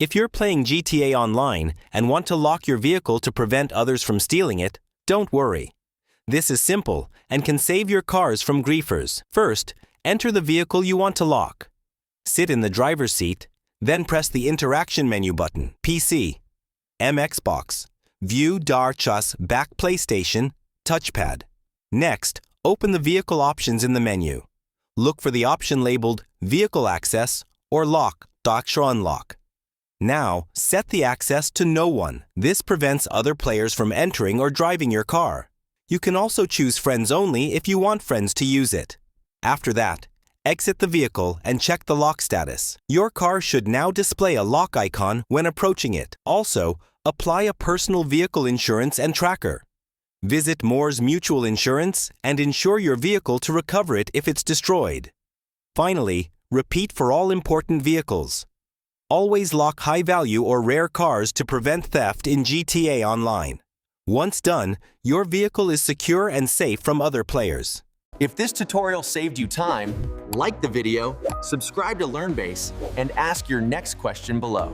If you're playing GTA Online and want to lock your vehicle to prevent others from stealing it, don't worry. This is simple and can save your cars from griefers. First, enter the vehicle you want to lock. Sit in the driver's seat, then press the interaction menu button, PC, Xbox, View Dar Chus Back PlayStation, Touchpad. Next, open the vehicle options in the menu. Look for the option labeled Vehicle Access or Lock, Unlock. Now, set the access to No One. This prevents other players from entering or driving your car. You can also choose Friends Only if you want friends to use it. After that, exit the vehicle and check the lock status. Your car should now display a lock icon when approaching it. Also, apply a personal vehicle insurance and tracker. Visit Moore's Mutual Insurance and insure your vehicle to recover it if it's destroyed. Finally, repeat for all important vehicles. Always lock high-value or rare cars to prevent theft in GTA Online. Once done, your vehicle is secure and safe from other players. If this tutorial saved you time, like the video, subscribe to LearnBase, and ask your next question below.